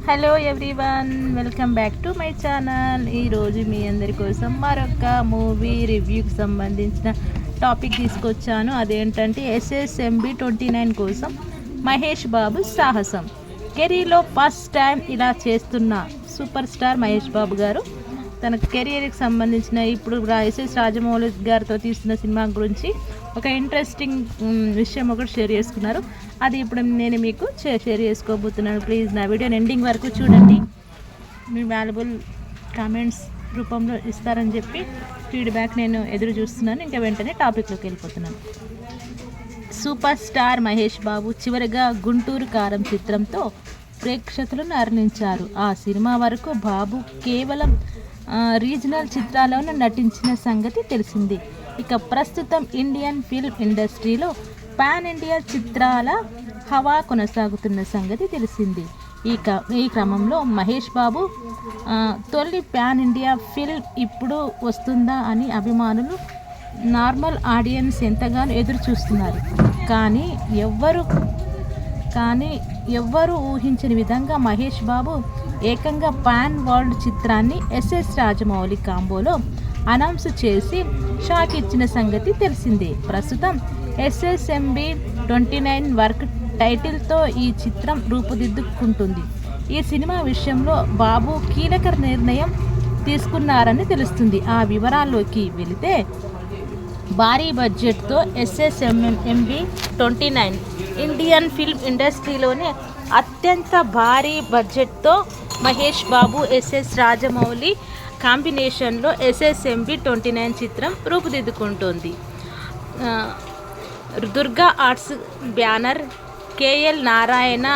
Hello everyone, welcome back to my channel. ఈరోజు మీ అందరి కోసం మరొక మూవీ రివ్యూకి సంబంధించిన టాపిక్ తీసుకొచ్చాను. అదేంటంటే SSMB 29 కోసం మహేష్ బాబు సాహసం. కెరీర్లో ఫస్ట్ టైం ఇలా చేస్తున్న సూపర్ స్టార్ మహేష్ బాబు గారు తన కెరీర్కి సంబంధించిన ఇప్పుడు ఎస్ఎస్ రాజమౌళి గారితో తీస్తున్న సినిమా గురించి ఒక ఇంట్రెస్టింగ్ విషయం ఒకటి షేర్ చేసుకున్నారు. అది ఇప్పుడు నేను మీకు షేర్ చేసుకోబోతున్నాను. ప్లీజ్ నా వీడియోని ఎండింగ్ వరకు చూడండి. మీ వాల్యుబుల్ కామెంట్స్ రూపంలో ఇస్తారని చెప్పి ఫీడ్బ్యాక్ నేను ఎదురు చూస్తున్నాను. ఇంకా వెంటనే టాపిక్లోకి వెళ్ళిపోతున్నాను. సూపర్ స్టార్ మహేష్ బాబు చివరిగా గుంటూరు కారం చిత్రంతో ప్రేక్షకులను అరణించారు. ఆ సినిమా వరకు బాబు కేవలం రీజనల్ చిత్రాల్లోనే నటించిన సంగతి తెలిసింది. ఇక ప్రస్తుతం ఇండియన్ ఫిల్మ్ ఇండస్ట్రీలో పాన్ ఇండియా చిత్రాల హవా కొనసాగుతున్న సంగతి తెలిసింది. ఈ క్రమంలో మహేష్ బాబు తొలి పాన్ ఇండియా ఫిల్మ్ ఇప్పుడు వస్తుందా అని అభిమానులు నార్మల్ ఆడియన్స్ ఎంతగానో ఎదురు చూస్తున్నారు. కానీ ఎవ్వరూ ఊహించని విధంగా మహేష్ బాబు ఏకంగా పాన్ వరల్డ్ చిత్రాన్ని ఎస్ఎస్ రాజమౌళి కాంబోలో అనౌన్స్ చేసి షాక్ ఇచ్చిన సంగతి తెలిసిందే. ప్రస్తుతం SSMB 29 వర్క్ టైటిల్తో ఈ చిత్రం రూపుదిద్దుకుంటుంది. ఈ సినిమా విషయంలో బాబు కీలక నిర్ణయం తీసుకున్నారని తెలుస్తుంది. ఆ వివరాల్లోకి వెళితే భారీ బడ్జెట్తో SSMB 29 ఇండియన్ ఫిల్మ్ ఇండస్ట్రీలోనే అత్యంత భారీ బడ్జెట్తో మహేష్ బాబు ఎస్ఎస్ రాజమౌళి కాంబినేషన్లో SSMB 29 చిత్రం రూపుదిద్దుకుంటోంది. Durga arts banner KL Narayana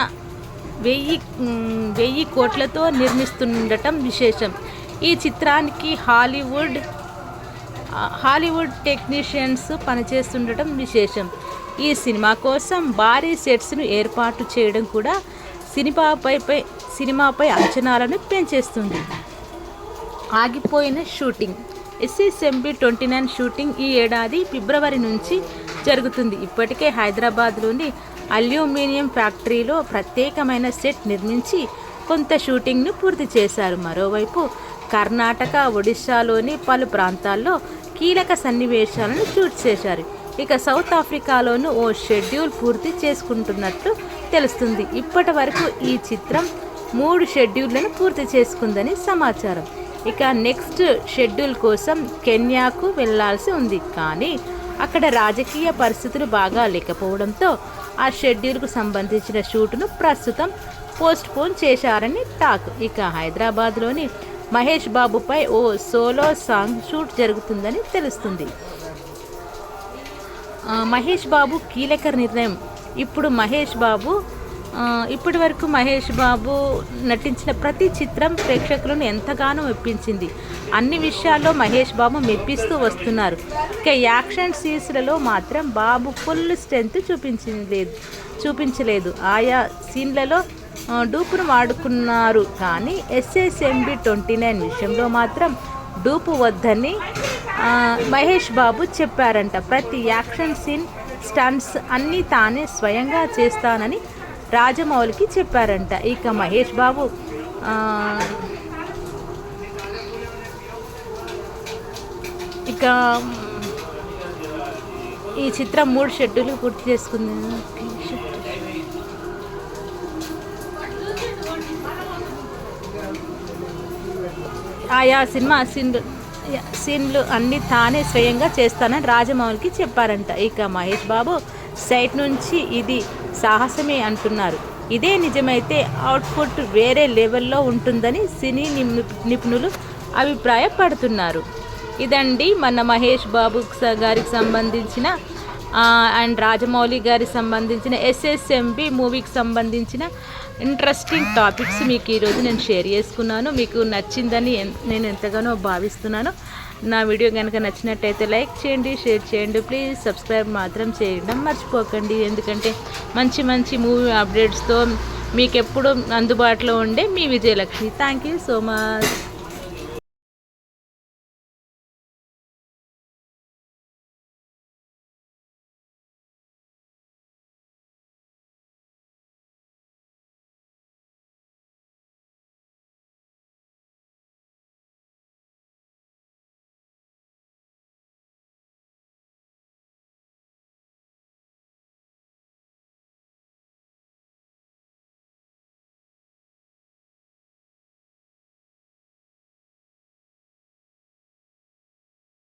1000 కోట్లతో నిర్మిస్తుండటం విశేషం. ఈ చిత్రానికి హాలీవుడ్ టెక్నీషియన్స్ పనిచేస్తుండటం విశేషం. ఈ సినిమా కోసం భారీ సెట్స్ను ఏర్పాటు చేయడం కూడా సినిమాపై అంచనాలను పెంచేస్తుంది. ఆగిపోయిన షూటింగ్. SSMB 29 షూటింగ్ ఈ ఏడాది ఫిబ్రవరి నుంచి జరుగుతుంది. ఇప్పటికే హైదరాబాద్లోని అల్యూమినియం ఫ్యాక్టరీలో ప్రత్యేకమైన సెట్ నిర్మించి కొంత షూటింగ్ను పూర్తి చేశారు. మరోవైపు కర్ణాటక, ఒడిశాలోని పలు ప్రాంతాల్లో కీలక సన్నివేశాలను షూట్ చేశారు. ఇక సౌత్ ఆఫ్రికాలోనూ ఓ షెడ్యూల్ పూర్తి చేసుకుంటున్నట్లు తెలుస్తుంది. ఇప్పటి వరకు ఈ చిత్రం 3 షెడ్యూళ్లను పూర్తి చేసుకుందని సమాచారం. ఇక నెక్స్ట్ షెడ్యూల్ కోసం కెన్యాకు వెళ్లాల్సి ఉంది. కానీ అక్కడ రాజకీయ పరిస్థితులు బాగా లేకపోవడంతో ఆ షెడ్యూల్కు సంబంధించిన షూట్ను ప్రస్తుతం పోస్ట్పోన్ చేశారని టాక్. ఇక హైదరాబాద్లోని మహేష్ బాబుపై ఓ సోలో సాంగ్ షూట్ జరుగుతుందని తెలుస్తుంది. మహేష్ బాబు కీలక నిర్ణయం. ఇప్పటి వరకు మహేష్ బాబు నటించిన ప్రతి చిత్రం ప్రేక్షకులను ఎంతగానో మెప్పించింది. అన్ని విషయాల్లో మహేష్ బాబు మెప్పిస్తూ వస్తున్నారు. ఇక యాక్షన్ సీన్స్లలో మాత్రం బాబు ఫుల్ స్ట్రెంత్ చూపించలేదు. ఆయా సీన్లలో డూపును వాడుకున్నారు. కానీ SSMB 29 విషయంలో మాత్రం డూపు వద్దని మహేష్ బాబు చెప్పారంట. ప్రతి యాక్షన్ సీన్, స్టంట్స్ అన్నీ తానే స్వయంగా చేస్తానని రాజమౌళికి చెప్పారంట. ఇక మహేష్ బాబు ఈ చిత్రం 3 షెడ్యూల్ పూర్తి చేసుకుంది. ఆయా సినిమా సీన్లు అన్నీ తానే స్వయంగా చేస్తానని రాజమౌళికి చెప్పారంట. ఇక మహేష్ బాబు సైట్ నుంచి ఇది సాహసమే అంటున్నారు. ఇదే నిజమైతే అవుట్పుట్ వేరే లెవెల్లో ఉంటుందని సినీ నిపుణులు అభిప్రాయపడుతున్నారు. ఇదండి మన మహేష్ బాబు గారికి సంబంధించిన అండ్ రాజమౌళి గారికి సంబంధించిన SSMB మూవీకి సంబంధించిన ఇంట్రెస్టింగ్ టాపిక్స్ మీకు ఈరోజు నేను షేర్ చేసుకున్నాను. మీకు నచ్చిందని నేను ఎంతగానో భావిస్తున్నాను. నా వీడియో కనుక నచ్చినట్టయితే లైక్ చేయండి, షేర్ చేయండి. ప్లీజ్ సబ్స్క్రైబ్ మాత్రం చేయడం మర్చిపోకండి. ఎందుకంటే మంచి మూవీ అప్డేట్స్తో మీకు ఎప్పుడు అందుబాటులో ఉండే మీ Vijayalakshmi. Thank you so much.